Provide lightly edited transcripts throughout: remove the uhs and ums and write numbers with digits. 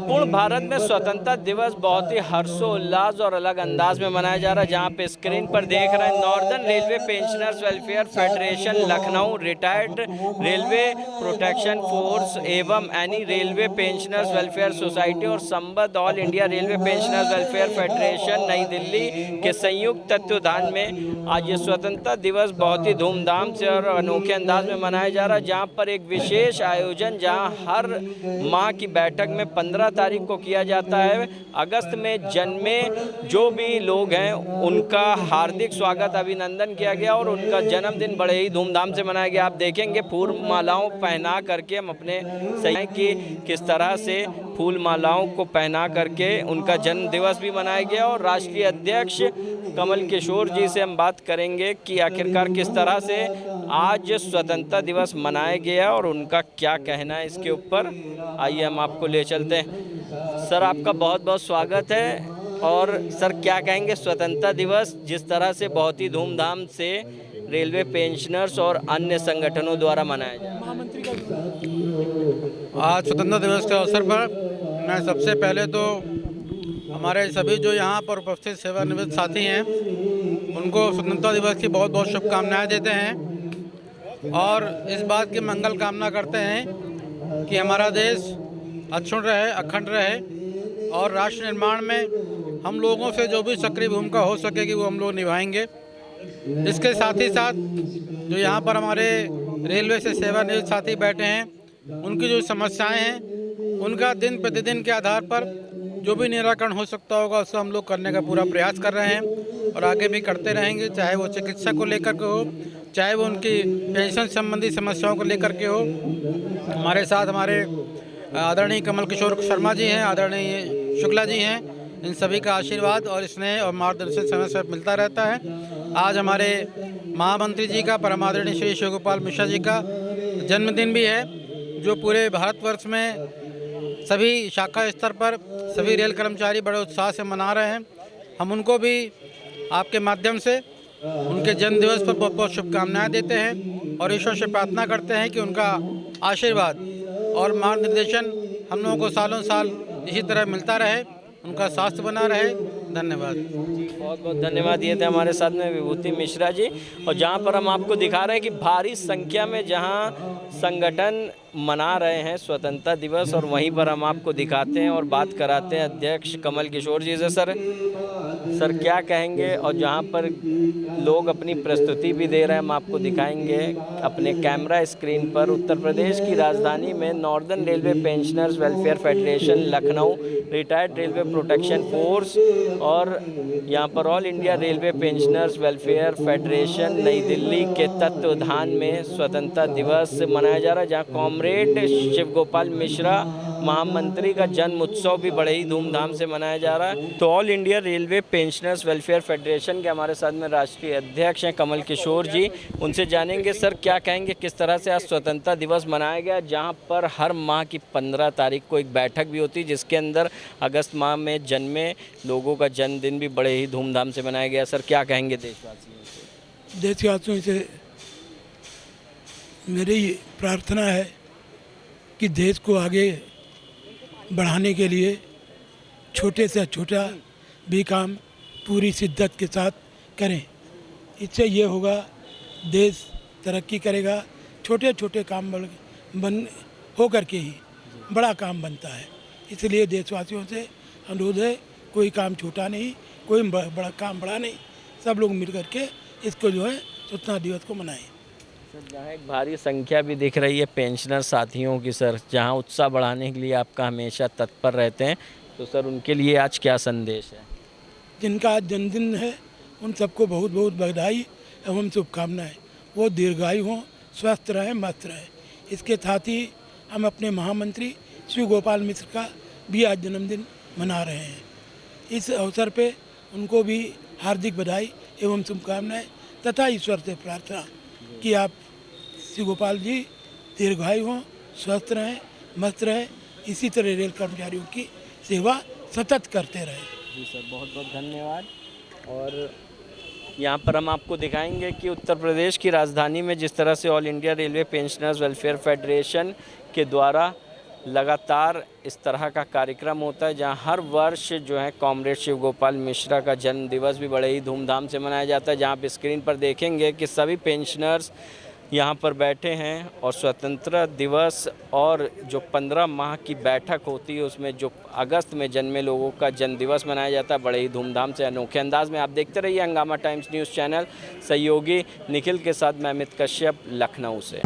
संपूर्ण भारत में स्वतंत्रता दिवस बहुत ही हर्षोल्लास और अलग अंदाज में मनाया जा रहा है। जहां पे स्क्रीन पर देख रहे हैं northern railway pensioners welfare federation Lucknow, retired railway protection force एवं NE railway pensioners welfare society और संबद्ध all India railway pensioners welfare federation नई दिल्ली के संयुक्त तत्वाधान में आज ये स्वतंत्रता दिवस बहुत ही धूमधाम से और अनोखे अंदाज में मनाया जा रहा है। जहां पर एक विशेष आयोजन जहां हर माह की बैठक में 15 तारीख को किया जाता है। अगस्त में जन्मे जो भी लोग हैं उनका हार्दिक स्वागत अभिनंदन किया गया और उनका जन्मदिन बड़े ही धूमधाम से मनाया गया। आप देखेंगे फूल मालाओं पहना करके हम अपने सही कि किस तरह से फूल मालाओं को पहना करके उनका जन्म दिवस भी मनाया गया। और राष्ट्रीय अध्यक्ष कमल किशोर जी से हम बात करेंगे कि आखिरकार किस तरह से आज स्वतंत्रता दिवस मनाया गया और उनका क्या कहना है इसके ऊपर। आइए हम आपको ले चलते हैं। सर आपका बहुत बहुत स्वागत है। और सर क्या कहेंगे स्वतंत्रता दिवस जिस तरह से बहुत ही धूमधाम से रेलवे पेंशनर्स और अन्य संगठनों द्वारा मनाया जा रहा है। आज स्वतंत्रता दिवस के अवसर पर मैं सबसे पहले तो हमारे सभी जो यहाँ पर उपस्थित सेवानिवृत्त साथी हैं उनको स्वतंत्रता दिवस की बहुत बहुत शुभकामनाएं देते हैं और इस बात की मंगल कामना करते हैं कि हमारा देश अक्षुण्ण रहे, अखंड रहे और राष्ट्र निर्माण में हम लोगों से जो भी सक्रिय भूमिका हो सकेगी वो हम लोग निभाएंगे। इसके साथ ही साथ जो यहाँ पर हमारे रेलवे से सेवानिवृत्त साथी बैठे हैं उनकी जो समस्याएं हैं उनका दिन प्रतिदिन के आधार पर जो भी निराकरण हो सकता होगा उसको हम लोग करने का पूरा प्रयास कर रहे हैं और आगे भी करते रहेंगे। चाहे वो चिकित्सा को लेकर के हो, चाहे वो उनकी पेंशन संबंधी समस्याओं को लेकर के हो। हमारे साथ हमारे आदरणीय कमल किशोर शर्मा जी हैं, आदरणीय शुक्ला जी हैं। इन सभी का आशीर्वाद और स्नेह और मार्गदर्शन समय से मिलता रहता है। आज हमारे महामंत्री जी का, परम आदरणीय श्री शिव गोपाल मिश्रा जी का जन्मदिन भी है जो पूरे भारतवर्ष में सभी शाखा स्तर पर सभी रेल कर्मचारी बड़े उत्साह से मना रहे हैं। हम उनको भी आपके माध्यम से उनके जन्म दिवस पर बहुत बहुत शुभकामनाएं देते हैं और ईश्वर से प्रार्थना करते हैं कि उनका आशीर्वाद और मार्गदर्शन हम लोगों को सालों साल इसी तरह मिलता रहे, उनका स्वास्थ्य बना रहे। धन्यवाद। बहुत बहुत धन्यवाद। ये थे हमारे साथ में विभूति मिश्रा जी। और जहाँ पर हम आपको दिखा रहे हैं कि भारी संख्या में जहाँ संगठन मना रहे हैं स्वतंत्रता दिवस और वहीं पर हम आपको दिखाते हैं और बात कराते हैं अध्यक्ष कमल किशोर जी से। सर क्या कहेंगे। और जहाँ पर लोग अपनी प्रस्तुति भी दे रहे हैं हम आपको दिखाएंगे अपने कैमरा स्क्रीन पर। उत्तर प्रदेश की राजधानी में northern railway pensioners welfare federation Lucknow, retired railway protection force और यहाँ पर all India railway pensioners welfare federation नई दिल्ली के तत्वाधान में स्वतंत्रता दिवस मनाया जा रहा है। जहाँ कॉमरेड शिव गोपाल मिश्रा महामंत्री का जन्म उत्सव भी बड़े ही धूमधाम से मनाया जा रहा है। तो all India railway pensioners welfare federation के हमारे साथ में राष्ट्रीय अध्यक्ष हैं कमल किशोर जी। उनसे जानेंगे सर क्या कहेंगे किस तरह से आज स्वतंत्रता दिवस मनाया गया, जहां पर हर माह की 15 तारीख को एक बैठक भी होती है जिसके अंदर अगस्त माह में जन्मे लोगों का जन्मदिन भी बड़े ही धूमधाम से मनाया गया। सर क्या कहेंगे देशवासियों से। देशवासियों से मेरी प्रार्थना है कि देश को आगे बढ़ाने के लिए छोटे से छोटा भी काम पूरी शिद्दत के साथ करें। इससे ये होगा देश तरक्की करेगा। छोटे छोटे काम बन हो करके ही बड़ा काम बनता है। इसलिए देशवासियों से अनुरोध है कोई काम छोटा नहीं, कोई बड़ा काम बड़ा नहीं, सब लोग मिल करके इसको जो है स्वतंत्रता दिवस को मनाएं। सर जहाँ एक भारी संख्या भी दिख रही है पेंशनर साथियों की सर, जहाँ उत्साह बढ़ाने के लिए आपका हमेशा तत्पर रहते हैं, तो सर उनके लिए आज क्या संदेश है। जिनका आज जन्मदिन है उन सबको बहुत बहुत बधाई एवं शुभकामनाएं। वो दीर्घायु हों, स्वस्थ रहें, मस्त रहें। इसके साथ ही हम अपने महामंत्री शिव गोपाल मिश्र का भी आज जन्मदिन मना रहे हैं। इस अवसर पे उनको भी हार्दिक बधाई एवं शुभकामनाएं तथा ईश्वर से प्रार्थना कि आप शिव गोपाल जी दीर्घायु हों, स्वस्थ रहें, मस्त रहें। इसी तरह रेल कर्मचारियों की सेवा सतत करते रहें। जी सर बहुत बहुत धन्यवाद। और यहाँ पर हम आपको दिखाएंगे कि उत्तर प्रदेश की राजधानी में जिस तरह से all India railway pensioners welfare federation के द्वारा लगातार इस तरह का कार्यक्रम होता है जहां हर वर्ष जो है कॉमरेड शिव गोपाल मिश्रा का जन्म दिवस भी बड़े ही धूमधाम से मनाया जाता है। जहां आप स्क्रीन पर देखेंगे कि सभी पेंशनर्स यहाँ पर बैठे हैं और स्वतंत्रता दिवस और जो 15 माह की बैठक होती है उसमें जो अगस्त में जन्मे लोगों का जन्म दिवस मनाया जाता है बड़े ही धूमधाम से अनोखे अंदाज में। आप देखते रहिए हंगामा टाइम्स न्यूज़ चैनल। सहयोगी निखिल के साथ मैं अमित कश्यप, लखनऊ से।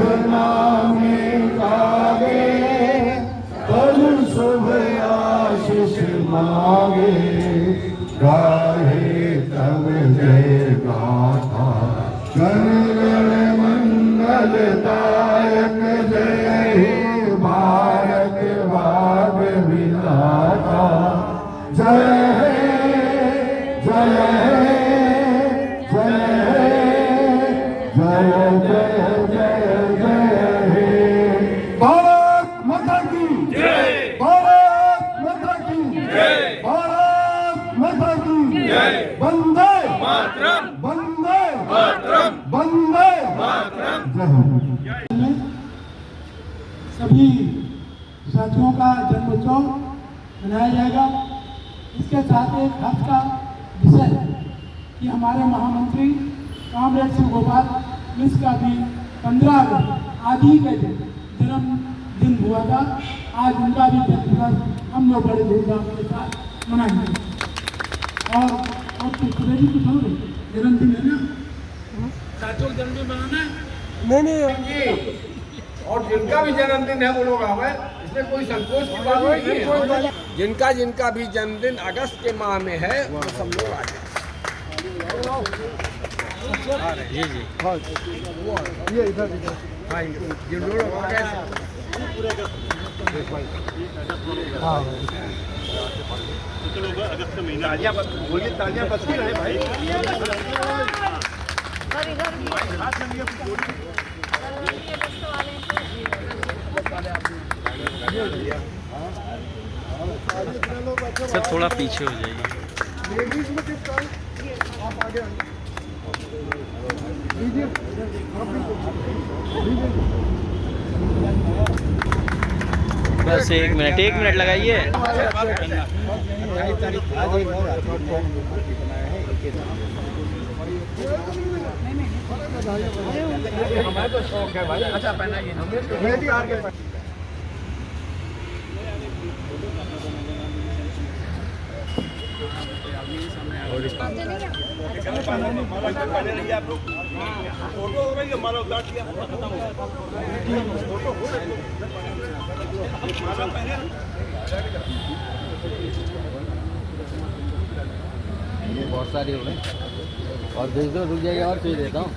मंगलदायक जय हे भारत भाग्य विधाता, जय हे जय हे जय हे जय जय जय जय हे। भारत माता की जय, भारत माता की जय, भारत माता की जय। वंदे मातरम, वंदे मातरम, वंदे सभी साथियों का जन्मोत्सव मनाया जाएगा। इसके साथ एक हर्ष का विषय है कि हमारे महामंत्री कॉमरेड शिव गोपाल मिश्र का भी 15 अगस्त आज ही के दिन जन्मदिन हुआ था। आज उनका भी जन्मदिवस हम लोग बड़े धूमधाम के साथ मनाएंगे। और कुछ हो रही जन्मदिन है ना, साथियों का जन्मदिन मनाना है। नहीं और जिनका भी जन्मदिन है वो लोग आवे, इसमें कोई संकोच की बात नहीं है। जिनका भी जन्मदिन अगस्त के माह में है वो सब लोग आ जाए। जी जी ये इधर जिन लोग आ गए अगस्त में तालियां बोलिए, तालियां बजती रहे भाई। सर थोड़ा पीछे हो जाइए। लेडीज में किस काम आप आगे लीजिए। बस एक मिनट लगाइए। हमारे तो शौक है भाई। अच्छा पहनाइए हमें भी आगे। फोटो हो गई, माला उतार दिया, फोटो हो गई। ये बहुत सारी हो गई और भेज दो, रुक जाएगा और भेज देता हूँ।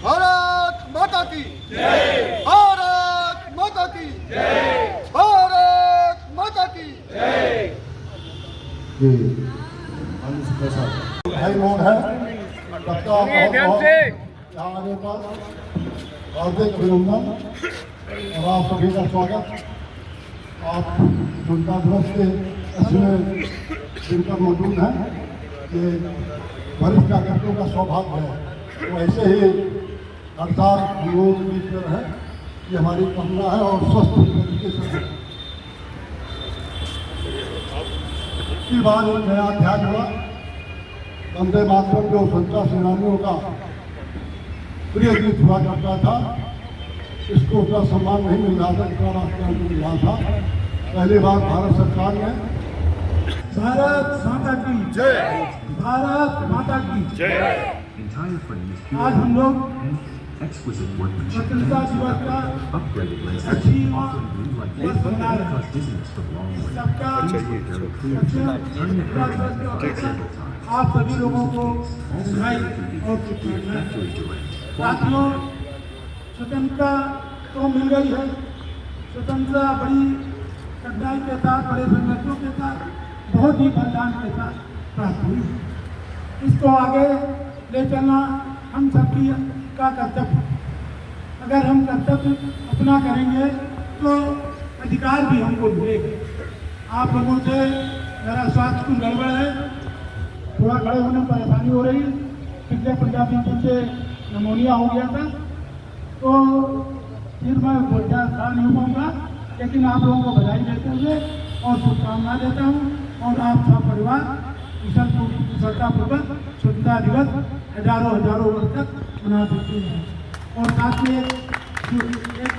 भारत माता की जय, भारत माता की जय, भारत माता की जय। भाई लोग हैं, सबका यहाँ आने पर हार्दिक अभिनंदन और आप सभी का स्वागत। आप जनता दिवस के इसमें दिन पर मौजूद हैं। ये वरिष्ठ नागरिकों का सौभाग्य है, तो ऐसे ही हर साल हम लोग बीच में रहें, ये हमारी कामना है और स्वस्थ तरीके से। इसके बाद एक नया अध्याय हुआ, वंदे मातरम जो स्वतंत्रता सेनानियों का प्रिय गीत हुआ करता था, इसको उतना सम्मान नहीं मिल रहा था जितना राष्ट्रगान को मिल रहा था। पहली बार भारत सरकार ने भारत माता की जय, भारत माता की जय। आज हम लोग स्वतंत्रता दिवस का मना रहे हैं। सबका आप सभी लोगों को बधाई। और शुभकामनाएं। साथियों, स्वतंत्रता तो मिल गई है, स्वतंत्रता बड़ी कठिनाई के साथ, बड़े संघर्षों के साथ, बहुत ही बलिदान के साथ प्राप्त हुई। इसको आगे ले चलना हम सबकी का कर्तव्य है। अगर हम कर्तव्य अपना करेंगे तो अधिकार भी हमको मिलेंगे। आप लोगों से मेरा स्वास्थ्य कुछ गड़बड़ है, थोड़ा खड़े होने में परेशानी हो रही है। पिछले 15 दिन से निमोनिया हो गया था, तो फिर मैं बोलता खड़ा नहीं हो पाऊँगा, लेकिन आप लोगों को बधाई देते हुए और शुभकामनाएं देता हूँ। और आप सब परिवार कुशलतापूर्वक स्वतंत्रता दिवस हजारों वर्ष तक मना सकते हैं। और साथ में एक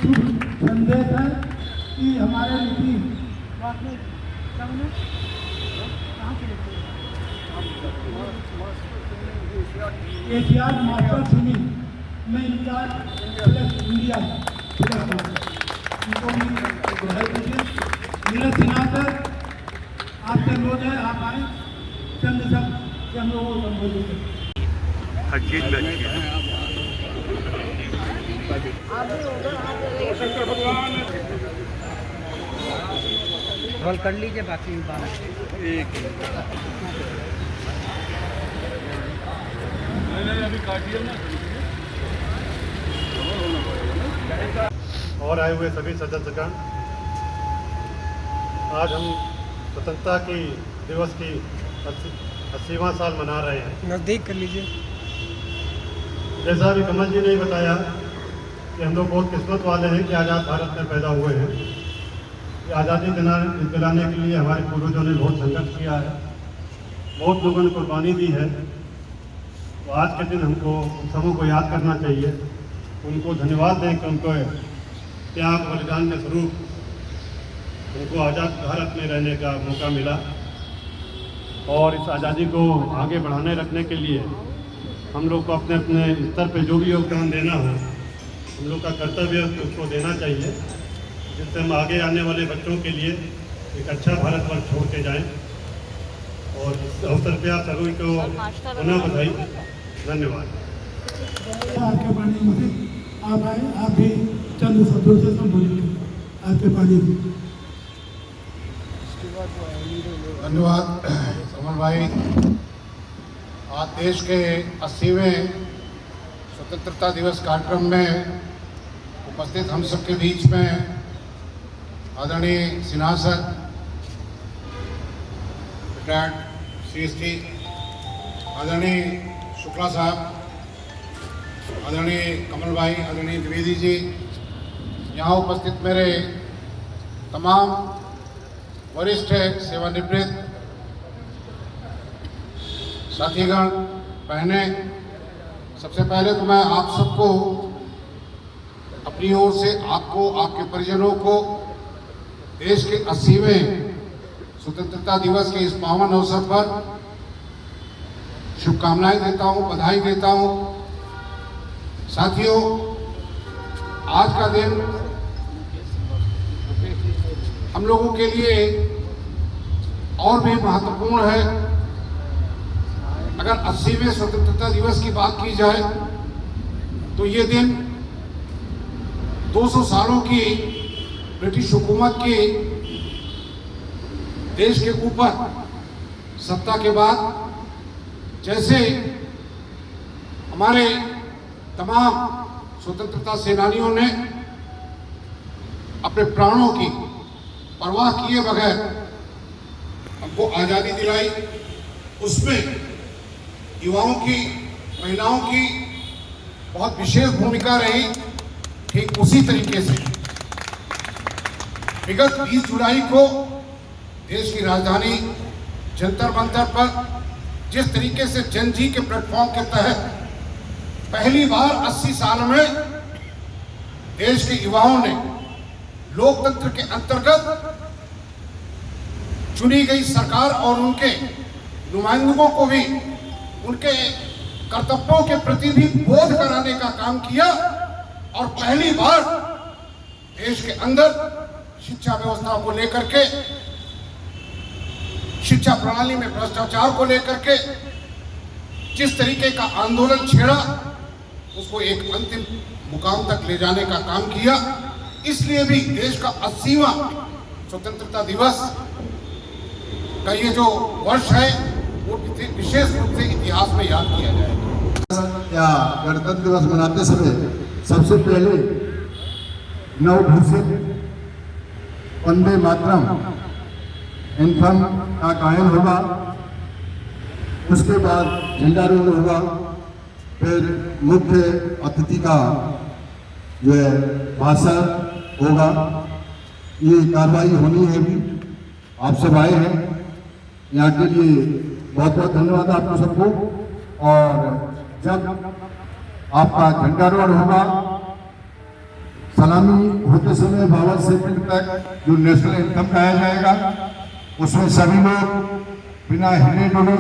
शुभ संदेश है कि हमारे नीति एशियाड मास्टर स्विमिंग में इनका इंडिया उनको भी बधाई दीजिए। नीरज सिन्हा सर, आपसे अनुरोध है आप आए, चंद सब से हम लोगों को संबोधित करें। हर चीज में अच्छी है। रोल कर लीजिए, बाकी बात और आए हुए सभी सदस्यगण, आज हम स्वतंत्रता की दिवस की 80वां साल मना रहे हैं। नज़दीक कर लीजिए। जैसा अभी कमल जी ने बताया कि हम लोग बहुत किस्मत वाले हैं कि आज़ाद भारत में पैदा हुए हैं। आज़ादी दिलाने के लिए हमारे पूर्वजों ने बहुत संघर्ष किया है, बहुत लोगों ने कुर्बानी दी है। तो आज के दिन हमको उन सबों को याद करना चाहिए, उनको धन्यवाद दें कि उनको त्याग बलिदान के स्वरूप उनको आज़ाद भारत में रहने का मौका मिला। और इस आज़ादी को आगे बढ़ाने रखने के लिए हम लोग को अपने अपने स्तर पे जो भी योगदान देना हो, हम लोग का कर्तव्य उसको देना चाहिए, जिससे हम आगे आने वाले बच्चों के लिए एक अच्छा भारतवर्ष छोड़ के जाएँ। और इस अवसर पे आप सभी को पुनः बधाई, धन्यवाद। आपके पानी में आप आए, आप भी चंद शब्दों से संबोधित करें। आपके पानी धन्यवाद कमल भाई। आज देश के 80वें स्वतंत्रता दिवस कार्यक्रम में उपस्थित हम सबके बीच में आदरणीय सिन्हा सर, रिटायर्ड CST, आदरणीय शुक्ला साहब, आदरणीय कमल भाई, आदरणीय द्विवेदी जी, यहाँ उपस्थित मेरे तमाम वरिष्ठ सेवानिवृत्त साथीगण, बहने, सबसे पहले तो मैं आप सबको अपनी ओर से आपको, आपके परिजनों को देश के 80वें स्वतंत्रता दिवस के इस पावन अवसर पर शुभकामनाएं देता हूं, बधाई देता हूं। साथियों, आज का दिन हम लोगों के लिए और भी महत्वपूर्ण है। अगर 80वें स्वतंत्रता दिवस की बात की जाए तो ये दिन 200 सालों की ब्रिटिश हुकूमत की देश के ऊपर सत्ता के बाद जैसे हमारे तमाम स्वतंत्रता सेनानियों ने अपने प्राणों की परवाह किए बगैर हमको आज़ादी दिलाई, उसमें युवाओं की, महिलाओं की बहुत विशेष भूमिका रही। ठीक उसी तरीके से विगत 20 जुलाई को देश की राजधानी जंतर मंतर पर जिस तरीके से जनजी के प्लेटफॉर्म के तहत पहली बार 80 साल में देश के युवाओं ने लोकतंत्र के अंतर्गत चुनी गई सरकार और उनके नुमाइंदों को भी उनके कर्तव्यों के प्रति भी बोध कराने का काम किया। और पहली बार देश के अंदर शिक्षा व्यवस्था को लेकर के, शिक्षा प्रणाली में भ्रष्टाचार को लेकर के जिस तरीके का आंदोलन छेड़ा उसको एक अंतिम मुकाम तक ले जाने का काम किया। इसलिए भी देश का 80वां स्वतंत्रता दिवस का ये जो वर्ष है वो विशेष रूप से इतिहास में याद किया जाएगा। या गणतंत्र दिवस मनाते समय सबसे पहले नवघोषित वंदे मातरम एंथम का गायन होगा, उसके बाद झंडारोहण होगा, फिर मुख्य अतिथि का जो है भाषण होगा। ये कार्रवाई होनी है भी, आप सब आए हैं, यहाँ के लिए बहुत बहुत धन्यवाद आपको सबको। और जब आपका झंडारोहण होगा, सलामी होते समय 52 सेकंड तक जो नेशनल एंथम गाया जाएगा, उसमें सभी लोग बिना हिले डुले